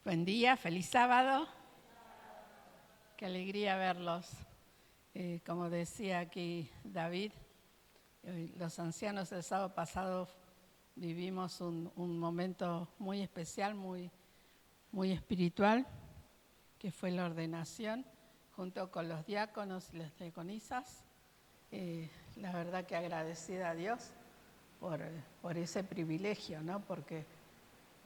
Buen día, feliz sábado. Qué alegría verlos. Como decía aquí David, los ancianos el sábado pasado vivimos un momento muy especial, muy espiritual, que fue la ordenación, junto con los diáconos y las diaconisas. La verdad que agradecida a Dios por ese privilegio, ¿no? Porque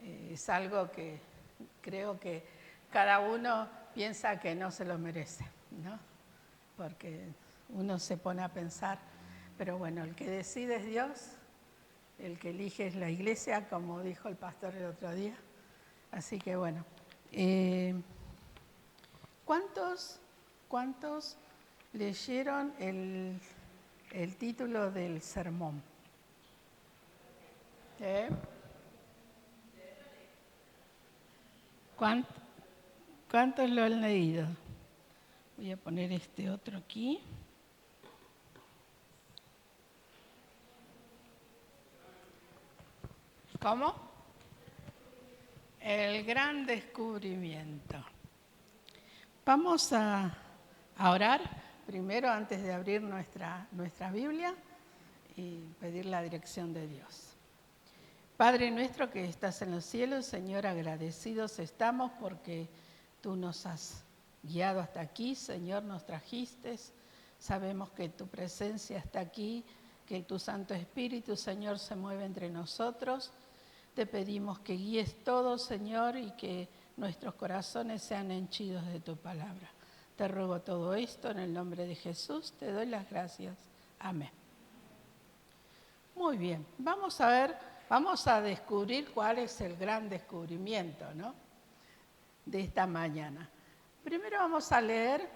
es algo que creo que cada uno piensa que no se lo merece, ¿no? Porque uno se pone a pensar, pero bueno, el que decide es Dios, el que elige es la iglesia, como dijo el pastor el otro día. Así que bueno, ¿cuántos leyeron el título del sermón? ¿Cuántos lo han leído? Voy a poner este otro aquí. ¿Cómo? El gran descubrimiento. Vamos a orar primero antes de abrir nuestra Biblia y pedir la dirección de Dios. Padre nuestro que estás en los cielos, Señor, agradecidos estamos porque tú nos has guiado hasta aquí, Señor, nos trajiste. Sabemos que tu presencia está aquí, que tu Santo Espíritu, Señor, se mueve entre nosotros. Te pedimos que guíes todo, Señor, y que nuestros corazones sean henchidos de tu palabra. Te ruego todo esto en el nombre de Jesús. Te doy las gracias. Amén. Muy bien, vamos a descubrir cuál es el gran descubrimiento, ¿no?, de esta mañana. Primero vamos a leer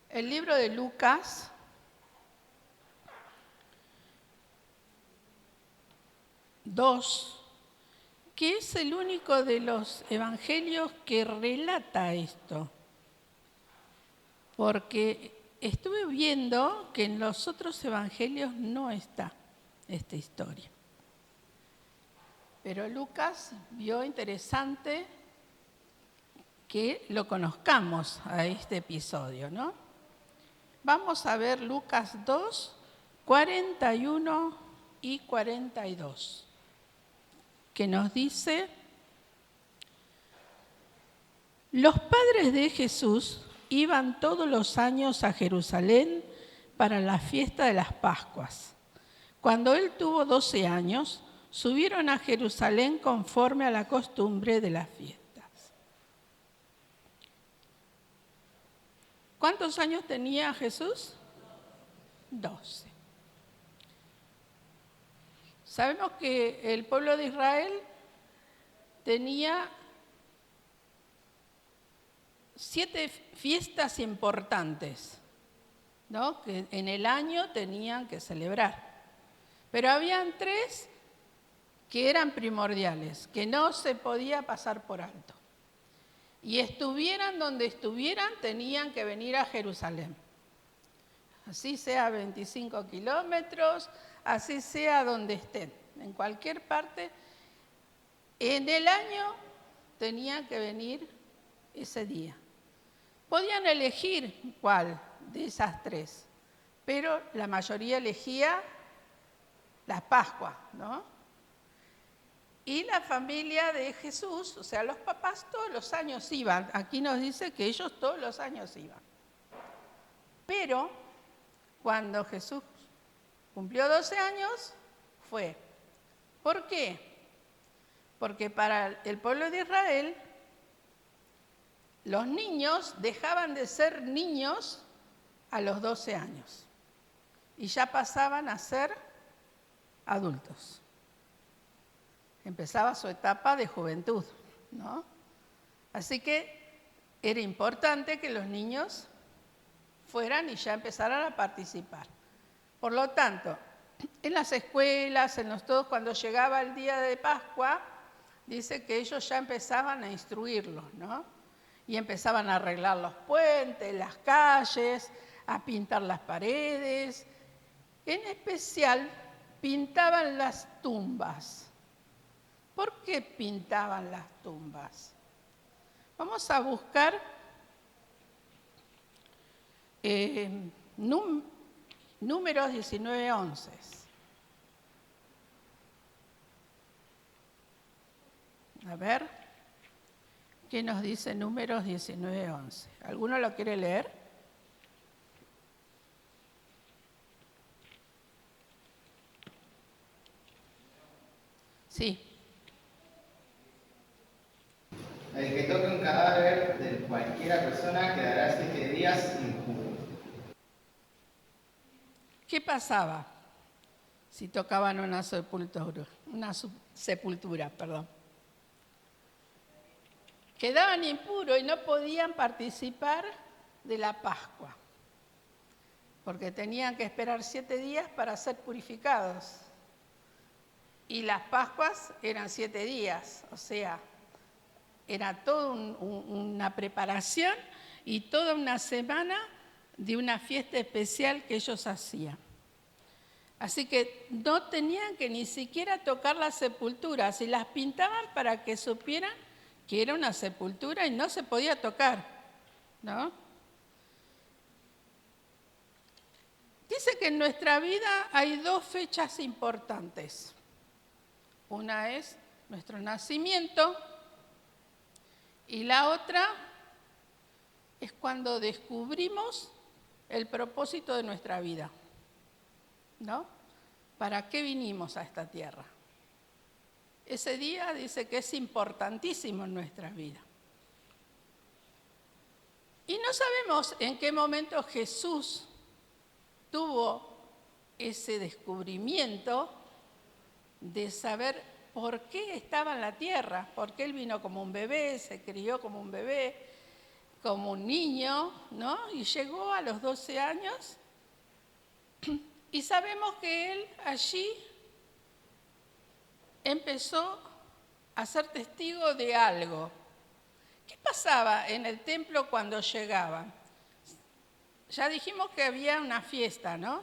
el libro de Lucas, que es el único de los evangelios que relata esto. Porque estuve viendo que en los otros evangelios no está esta historia. Pero Lucas vio interesante que lo conozcamos a este episodio, ¿no? Vamos a ver Lucas 2, 41 y 42, que nos dice: los padres de Jesús iban todos los años a Jerusalén para la fiesta de las Pascuas. Cuando él tuvo 12 años, subieron a Jerusalén conforme a la costumbre de las fiestas. ¿Cuántos años tenía Jesús? 12. Sabemos que el pueblo de Israel tenía 7 fiestas importantes, ¿no?, que en el año tenían que celebrar. Pero habían 3 que eran primordiales, que no se podía pasar por alto. Y estuvieran donde estuvieran, tenían que venir a Jerusalén. Así sea 25 kilómetros, así sea donde estén, en cualquier parte, en el año tenían que venir ese día. Podían elegir cuál de esas 3, pero la mayoría elegía la Pascua, ¿no? Y la familia de Jesús, o sea, los papás todos los años iban. Aquí nos dice que ellos todos los años iban. Pero cuando Jesús cumplió 12 años, fue. ¿Por qué? Porque para el pueblo de Israel, los niños dejaban de ser niños a los 12 años y ya pasaban a ser adultos. Empezaba su etapa de juventud, ¿no? Así que era importante que los niños fueran y ya empezaran a participar. Por lo tanto, en las escuelas, todos, cuando llegaba el día de Pascua, dice que ellos ya empezaban a instruirlos, ¿no? Y empezaban a arreglar los puentes, las calles, a pintar las paredes. En especial, pintaban las tumbas. ¿Por qué pintaban las tumbas? Vamos a buscar Números 19:11. A ver, ¿qué nos dice Números 19:11? ¿Alguno lo quiere leer? Sí. El que toque un cadáver de cualquiera persona quedará 7 días impuro. ¿Qué pasaba si tocaban una sepultura? Quedaban impuros y no podían participar de la Pascua, porque tenían que esperar 7 días para ser purificados. Y las Pascuas eran 7 días, o sea, era toda una preparación y toda una semana de una fiesta especial que ellos hacían. Así que no tenían que ni siquiera tocar las sepulturas y las pintaban para que supieran que era una sepultura y no se podía tocar, ¿no? Dice que en nuestra vida hay 2 fechas importantes. Una es nuestro nacimiento y la otra es cuando descubrimos el propósito de nuestra vida, ¿no? ¿Para qué vinimos a esta tierra? Ese día dice que es importantísimo en nuestra vida. Y no sabemos en qué momento Jesús tuvo ese descubrimiento de saber por qué estaba en la tierra, porque él vino como un bebé, se crió como un bebé, como un niño, ¿no? Y llegó a los 12 años y sabemos que él allí empezó a ser testigo de algo. ¿Qué pasaba en el templo cuando llegaban? Ya dijimos que había una fiesta, ¿no?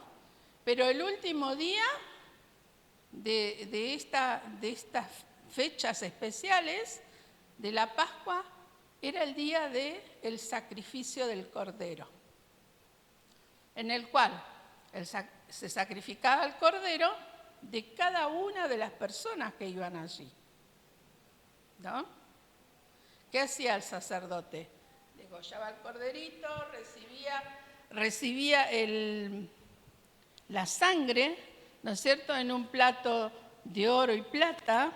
Pero el último día de estas fechas especiales de la Pascua era el día del sacrificio del Cordero, en el cual se sacrificaba el Cordero de cada una de las personas que iban allí, ¿no? ¿Qué hacía el sacerdote? Degollaba el corderito, recibía la sangre, ¿no es cierto?, en un plato de oro y plata,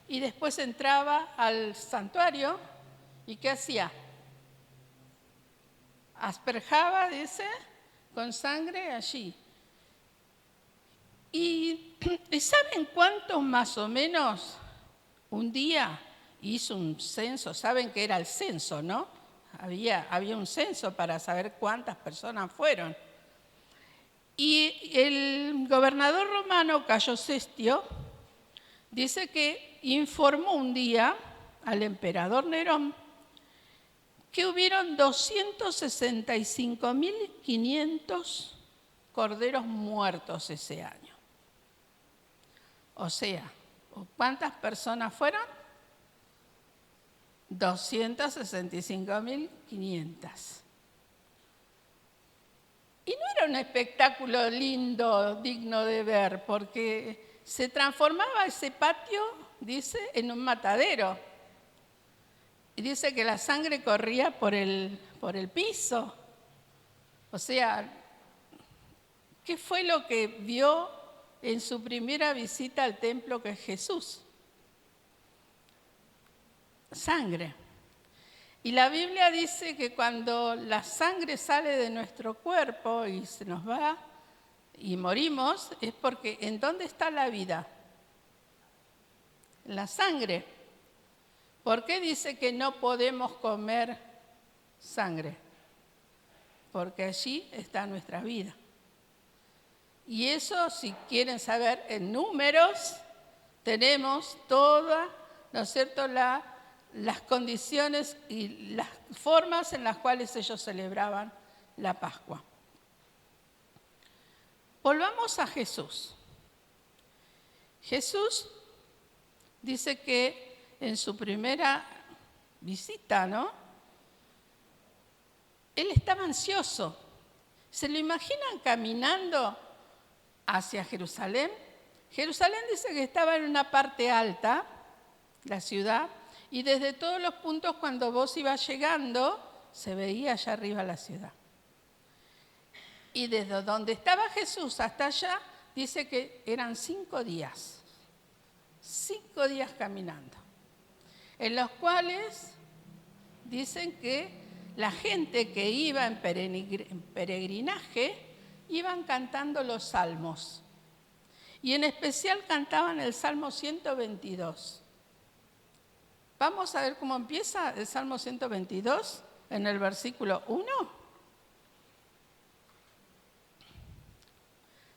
y después entraba al santuario, ¿y qué hacía? Asperjaba, dice, con sangre allí. ¿Y saben cuántos más o menos un día hizo un censo? Saben que era el censo, ¿no? Había un censo para saber cuántas personas fueron. Y el gobernador romano, Cayo Cestio, dice que informó un día al emperador Nerón que hubieron 265.500 corderos muertos ese año. O sea, ¿cuántas personas fueron? 265.500. Y no era un espectáculo lindo, digno de ver, porque se transformaba ese patio, dice, en un matadero. Y dice que la sangre corría por el piso. O sea, ¿qué fue lo que vio en su primera visita al templo que es Jesús? Sangre. Y la Biblia dice que cuando la sangre sale de nuestro cuerpo y se nos va y morimos, es porque ¿en dónde está la vida? En la sangre. ¿Por qué dice que no podemos comer sangre? Porque allí está nuestra vida. Y eso, si quieren saber en números, tenemos todas, ¿no es cierto?, las condiciones y las formas en las cuales ellos celebraban la Pascua. Volvamos a Jesús. Jesús dice que en su primera visita, ¿no? Él estaba ansioso. ¿Se lo imaginan caminando hacia Jerusalén? Jerusalén dice que estaba en una parte alta, la ciudad, y desde todos los puntos cuando vos ibas llegando, se veía allá arriba la ciudad. Y desde donde estaba Jesús hasta allá, dice que eran 5 días. 5 días caminando. En los cuales dicen que la gente que iba en peregrinaje iban cantando los salmos. Y en especial cantaban el Salmo 122. Vamos a ver cómo empieza el Salmo 122 en el versículo 1.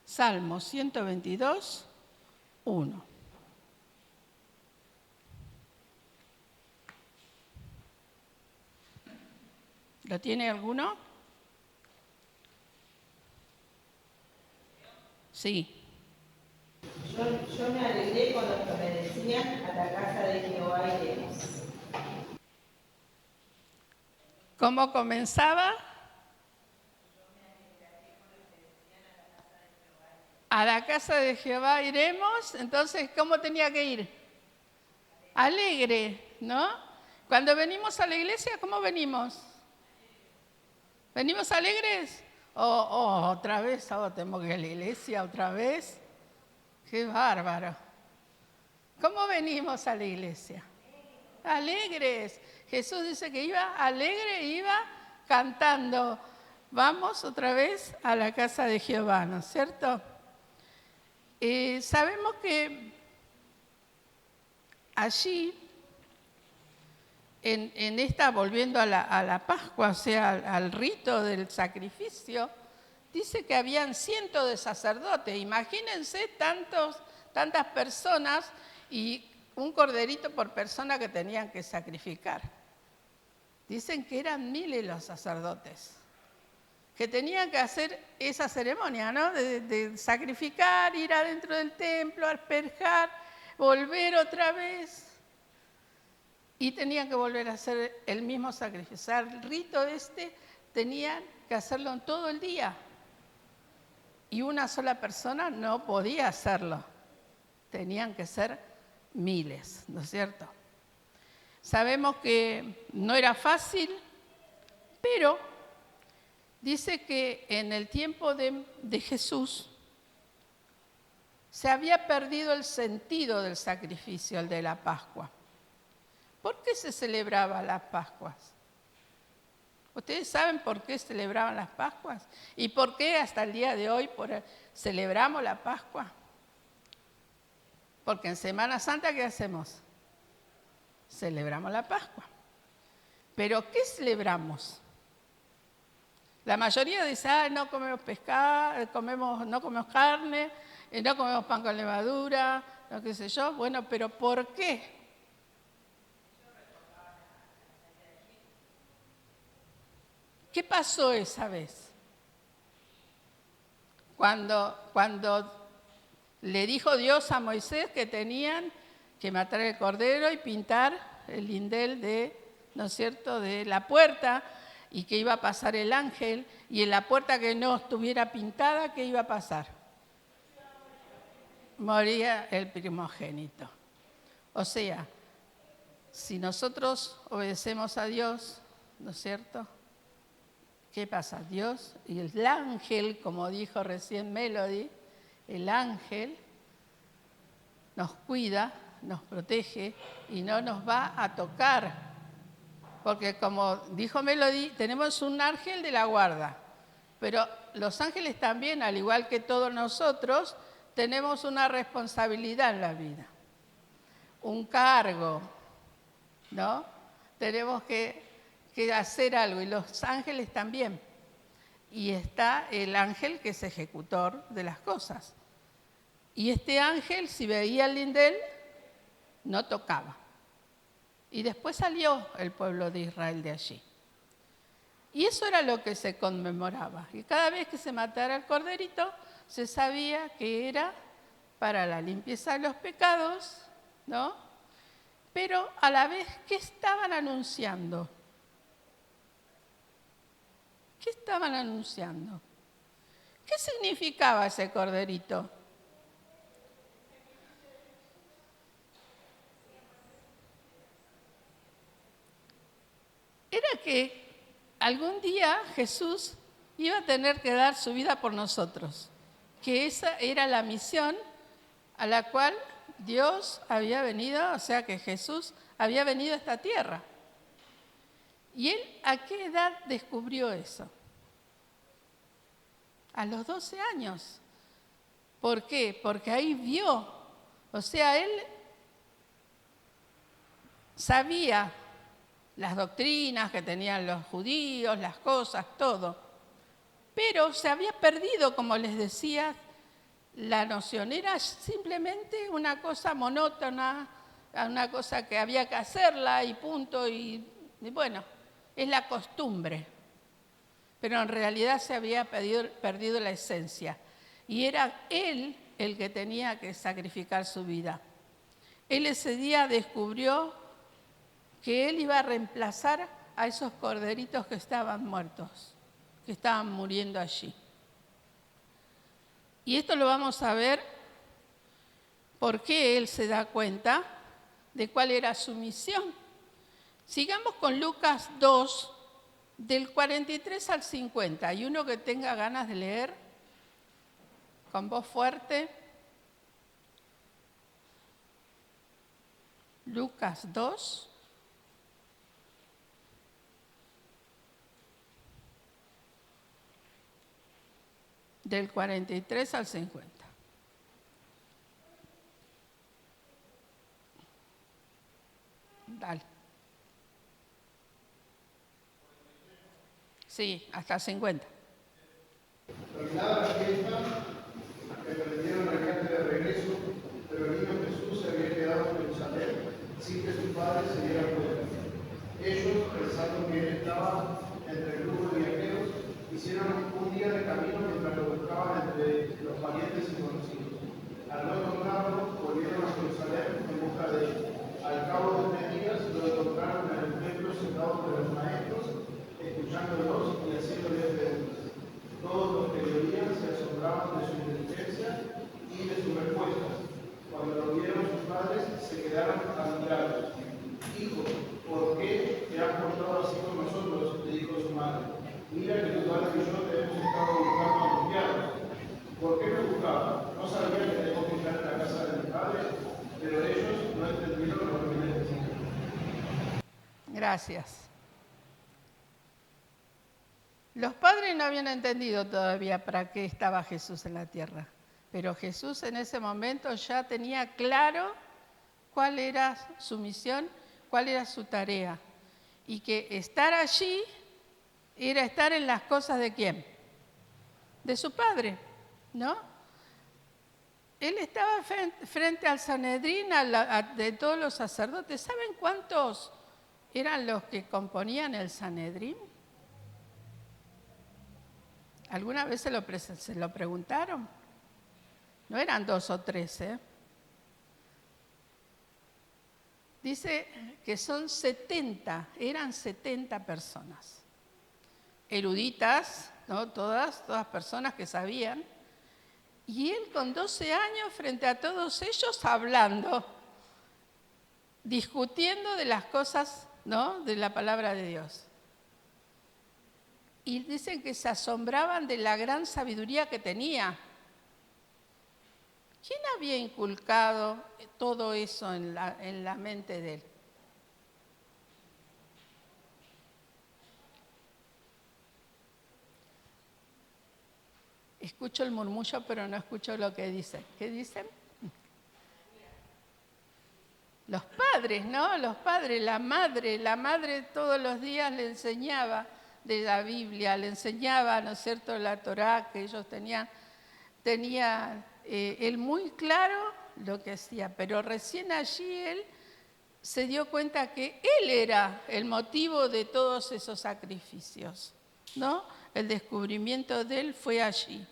Salmo 122, 1. ¿Lo tiene alguno? Sí. Yo me alegré con los que me decían, a la casa de Jehová iremos. ¿Cómo comenzaba? A la casa de Jehová iremos. Entonces, ¿cómo tenía que ir? Alegre, ¿no? Cuando venimos a la iglesia, ¿cómo venimos? ¿Venimos alegres? Otra vez, tenemos que ir a la iglesia otra vez. ¡Qué bárbaro! ¿Cómo venimos a la iglesia? Alegres. Jesús dice que iba alegre, iba cantando. Vamos otra vez a la casa de Jehová, ¿no es cierto? Sabemos que allí, en esta, volviendo a la Pascua, o sea, al rito del sacrificio, dice que habían cientos de sacerdotes. Imagínense tantas personas y un corderito por persona que tenían que sacrificar. Dicen que eran miles los sacerdotes que tenían que hacer esa ceremonia, ¿no? De sacrificar, ir adentro del templo, asperjar, volver otra vez. Y tenían que volver a hacer el mismo sacrificio. O sea, el rito tenían que hacerlo en todo el día. Y una sola persona no podía hacerlo. Tenían que ser miles, ¿no es cierto? Sabemos que no era fácil, pero dice que en el tiempo de Jesús se había perdido el sentido del sacrificio, el de la Pascua. ¿Por qué se celebraban las Pascuas? ¿Ustedes saben por qué celebraban las Pascuas? ¿Y por qué hasta el día de hoy celebramos la Pascua? Porque en Semana Santa, ¿qué hacemos? Celebramos la Pascua. ¿Pero qué celebramos? La mayoría dice, no comemos pescado, no comemos carne, no comemos pan con levadura, no qué sé yo. Bueno, pero ¿por qué? ¿Qué pasó esa vez? Cuando le dijo Dios a Moisés que tenían que matar el cordero y pintar el lindel ¿no es cierto?, de la puerta, y que iba a pasar el ángel, y en la puerta que no estuviera pintada, ¿qué iba a pasar? Moría el primogénito. O sea, si nosotros obedecemos a Dios, ¿no es cierto?, ¿qué pasa? Dios y el ángel, como dijo recién Melody, el ángel nos cuida, nos protege y no nos va a tocar. Porque como dijo Melody, tenemos un ángel de la guarda. Pero los ángeles también, al igual que todos nosotros, tenemos una responsabilidad en la vida. Un cargo, ¿no? Tenemos que hacer algo, y los ángeles también. Y está el ángel que es ejecutor de las cosas. Y este ángel, si veía el lindel, no tocaba. Y después salió el pueblo de Israel de allí. Y eso era lo que se conmemoraba. Y cada vez que se matara el corderito, se sabía que era para la limpieza de los pecados, ¿no? pero a la vez, ¿qué estaban anunciando? ¿Qué estaban anunciando? ¿Qué significaba ese corderito? Era que algún día Jesús iba a tener que dar su vida por nosotros, que esa era la misión a la cual Dios había venido, o sea que Jesús había venido a esta tierra. ¿Y él a qué edad descubrió eso? A los 12 años. ¿Por qué? Porque ahí vio, o sea, él sabía las doctrinas que tenían los judíos, las cosas, todo. Pero se había perdido, como les decía, la noción. Era simplemente una cosa monótona, una cosa que había que hacerla y punto. Y bueno, es la costumbre. Pero en realidad se había perdido la esencia. Y era él el que tenía que sacrificar su vida. Él ese día descubrió que él iba a reemplazar a esos corderitos que estaban muertos, que estaban muriendo allí. Y esto lo vamos a ver porque él se da cuenta de cuál era su misión. Sigamos con Lucas 2, del 43 al 50. Y uno que tenga ganas de leer con voz fuerte. Lucas 2. Del 43 al 50. Dale. Sí, hasta 50. Terminada la fiesta, emprendieron el viaje de regreso, pero el niño Jesús se había quedado en Jerusalén sin que sus padres se dieran cuenta. Ellos, pensando que él estaba entre el grupo de viajeros, hicieron un día de camino mientras lo buscaban entre los parientes y conocidos. Al no encontrarlo, volvieron a Jerusalén en busca de él. Al cabo de 3 días lo encontraron en el templo sentado entre los maestros, escuchándolos y haciéndoles preguntas. Todos los que lo oían se asombraban de su inteligencia y de sus respuestas. Cuando lo vieron sus padres, se quedaron admirados. Hijo, ¿por qué te has portado así con nosotros?, le dijo su madre. Mira que tu padre y yo te hemos estado buscando angustiados. ¿Por qué me buscaban? No sabía que tengo que estar en la casa de mi padre, pero ellos no entendieron lo que les decía. Gracias. Los padres no habían entendido todavía para qué estaba Jesús en la tierra, pero Jesús en ese momento ya tenía claro cuál era su misión, cuál era su tarea, y que estar allí era estar en las cosas de ¿quién? De su Padre, ¿no? Él estaba frente al Sanedrín de todos los sacerdotes. ¿Saben cuántos eran los que componían el Sanedrín? ¿Alguna vez se lo preguntaron? No eran 2 o 3, ¿eh? Dice que son 70, eran 70 personas. Eruditas, ¿no? Todas personas que sabían. Y él con 12 años frente a todos ellos hablando, discutiendo de las cosas, ¿no?, de la palabra de Dios. Y dicen que se asombraban de la gran sabiduría que tenía. ¿Quién había inculcado todo eso en la mente de él? Escucho el murmullo, pero no escucho lo que dicen. ¿Qué dicen? Los padres, ¿no? Los padres, la madre todos los días le enseñaba de la Biblia, le enseñaba, ¿no es cierto?, la Torá que ellos tenían. Tenía él muy claro lo que hacía, pero recién allí él se dio cuenta que él era el motivo de todos esos sacrificios, ¿no? El descubrimiento de él fue allí.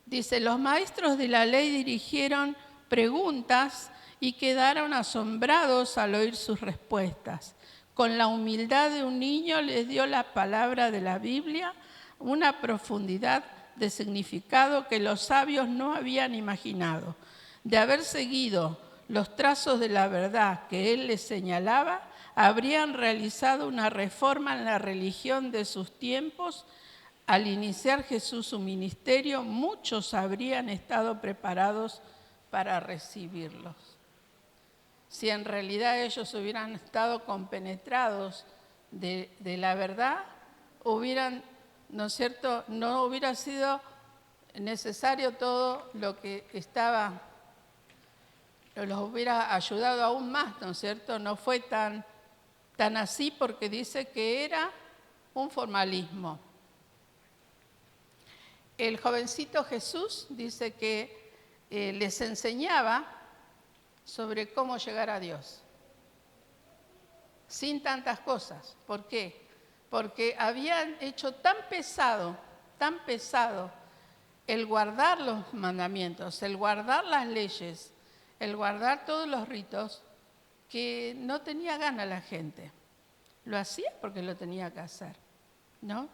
Dice, los maestros de la ley dirigieron preguntas y quedaron asombrados al oír sus respuestas. Con la humildad de un niño les dio la palabra de la Biblia una profundidad de significado que los sabios no habían imaginado. De haber seguido los trazos de la verdad que él les señalaba, habrían realizado una reforma en la religión de sus tiempos. Al iniciar Jesús su ministerio, muchos habrían estado preparados para recibirlos. Si en realidad ellos hubieran estado compenetrados de la verdad, hubieran, ¿no es cierto?, no hubiera sido necesario todo lo que estaba, los hubiera ayudado aún más, ¿no es cierto? No fue tan así porque dice que era un formalismo. El jovencito Jesús dice que les enseñaba sobre cómo llegar a Dios, sin tantas cosas. ¿Por qué? Porque habían hecho tan pesado el guardar los mandamientos, el guardar las leyes, el guardar todos los ritos, que no tenía ganas la gente. Lo hacía porque lo tenía que hacer, ¿no?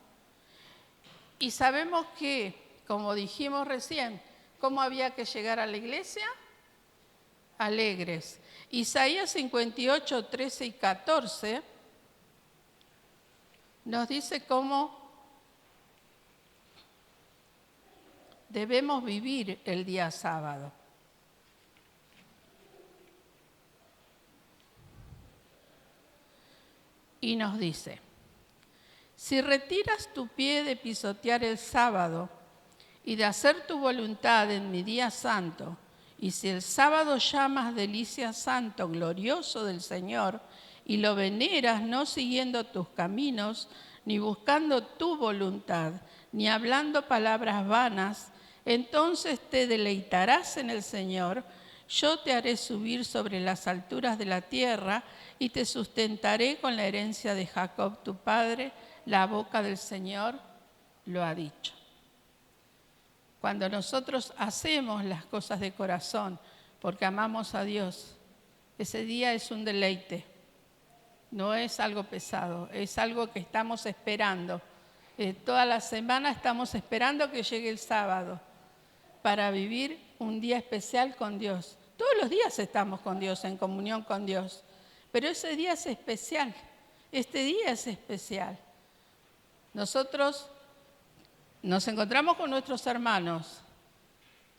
Y sabemos que, como dijimos recién, ¿cómo había que llegar a la iglesia? Alegres. Isaías 58, 13 y 14 nos dice cómo debemos vivir el día sábado. Y nos dice: si retiras tu pie de pisotear el sábado y de hacer tu voluntad en mi día santo, y si el sábado llamas delicia santo, glorioso del Señor, y lo veneras no siguiendo tus caminos, ni buscando tu voluntad, ni hablando palabras vanas, entonces te deleitarás en el Señor. Yo te haré subir sobre las alturas de la tierra y te sustentaré con la herencia de Jacob tu padre. La boca del Señor lo ha dicho. Cuando nosotros hacemos las cosas de corazón porque amamos a Dios, ese día es un deleite. No es algo pesado, es algo que estamos esperando. Toda la semana estamos esperando que llegue el sábado para vivir un día especial con Dios. Todos los días estamos con Dios, en comunión con Dios, pero ese día es especial, este día es especial. Nosotros nos encontramos con nuestros hermanos,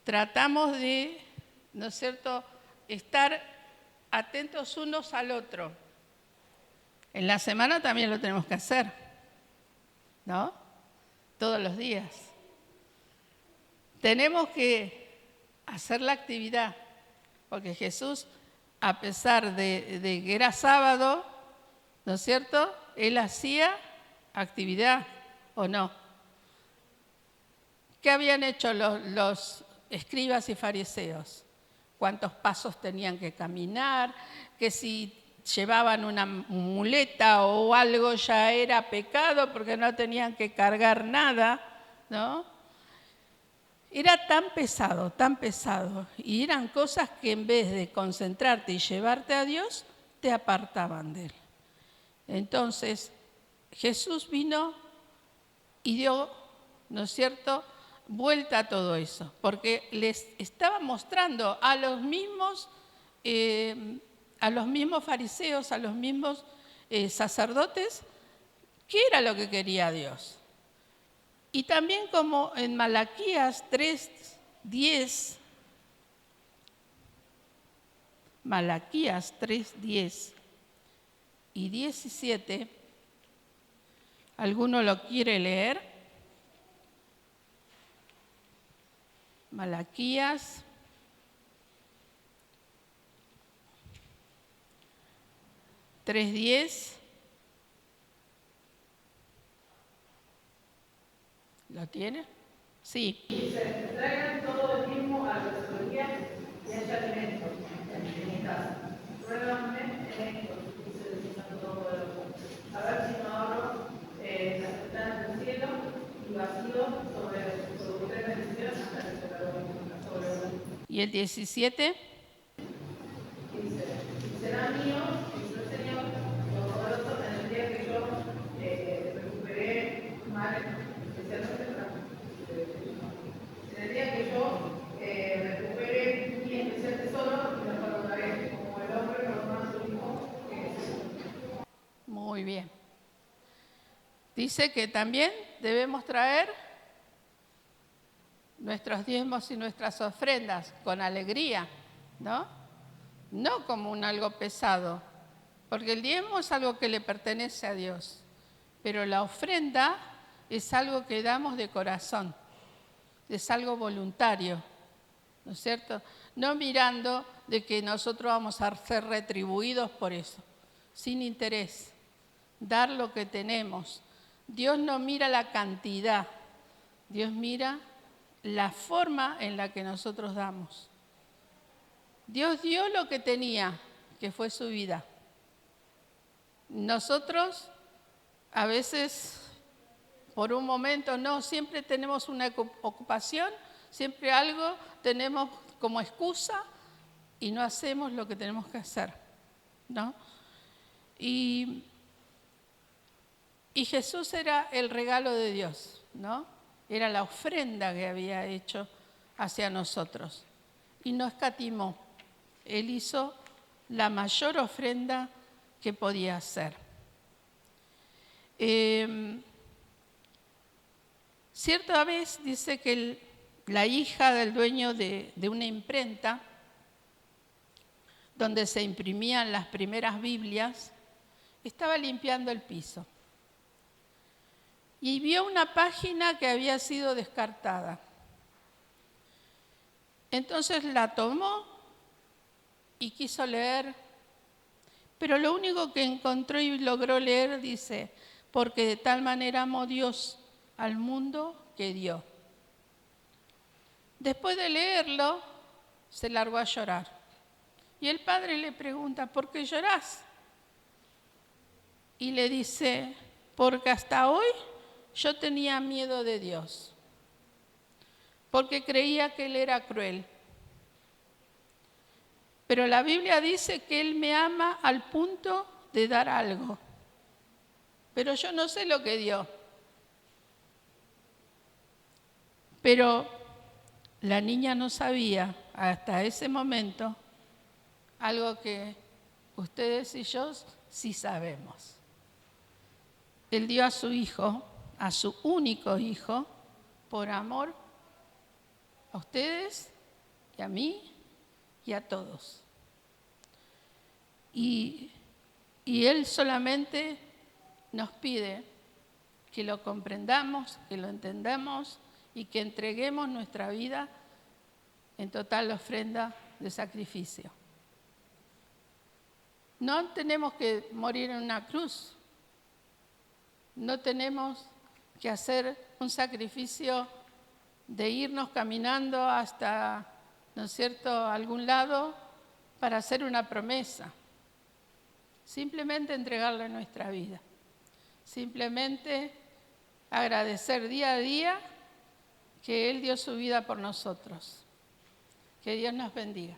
tratamos de, ¿no es cierto?, estar atentos unos al otro. En la semana también lo tenemos que hacer, ¿no? Todos los días. Tenemos que hacer la actividad, porque Jesús, a pesar de que era sábado, ¿no es cierto?, Él hacía actividad, ¿o no? ¿Qué habían hecho los escribas y fariseos? ¿Cuántos pasos tenían que caminar? Que si llevaban una muleta o algo ya era pecado porque no tenían que cargar nada, ¿no? Era tan pesado, y eran cosas que en vez de concentrarte y llevarte a Dios, te apartaban de Él. Entonces, Jesús vino y dio, ¿no es cierto?, vuelta a todo eso, porque les estaba mostrando a los mismos fariseos, a los mismos sacerdotes, qué era lo que quería Dios. Y también como en Malaquías 3:10, Malaquías 3:10 y 17, ¿alguno lo quiere leer? Malaquías 3:10. ¿Lo tiene? Sí. Dice: traigan todo el mismo a la tesorería y haya alimento en mi casa. Pruébanme en esto, dice el Señor Todopoderoso. A ver si no abro las ventanas del cielo y vacío sobre ustedes bendiciones hasta que se lo sobre uno. ¿Y el 17? Muy bien. Dice que también debemos traer nuestros diezmos y nuestras ofrendas con alegría, ¿no? No como un algo pesado, porque el diezmo es algo que le pertenece a Dios, pero la ofrenda es algo que damos de corazón, es algo voluntario, ¿no es cierto? No mirando de que nosotros vamos a ser retribuidos por eso, sin interés, dar lo que tenemos. Dios no mira la cantidad, Dios mira la forma en la que nosotros damos. Dios dio lo que tenía, que fue su vida. Nosotros a veces, por un momento, no, siempre tenemos una ocupación, siempre algo tenemos como excusa y no hacemos lo que tenemos que hacer, ¿no? Y Jesús era el regalo de Dios, ¿no? Era la ofrenda que había hecho hacia nosotros. Y no escatimó. Él hizo la mayor ofrenda que podía hacer. Cierta vez dice que la hija del dueño de una imprenta, donde se imprimían las primeras Biblias, estaba limpiando el piso. Y vio una página que había sido descartada. Entonces la tomó y quiso leer, pero lo único que encontró y logró leer dice, porque de tal manera amó Dios al mundo que dio. Después de leerlo, se largó a llorar. Y el padre le pregunta, ¿por qué llorás? Y le dice, porque hasta hoy yo tenía miedo de Dios, porque creía que Él era cruel. Pero la Biblia dice que Él me ama al punto de dar algo. Pero yo no sé lo que dio. Pero la niña no sabía hasta ese momento algo que ustedes y yo sí sabemos. Él dio a su hijo, a su único hijo, por amor a ustedes y a mí y a todos. Y Él solamente nos pide que lo comprendamos, que lo entendamos y que entreguemos nuestra vida en total ofrenda de sacrificio. No tenemos que morir en una cruz. No tenemos que hacer un sacrificio de irnos caminando hasta, ¿no es cierto?, algún lado para hacer una promesa. Simplemente entregarle nuestra vida. Simplemente agradecer día a día que Él dio su vida por nosotros. Que Dios nos bendiga.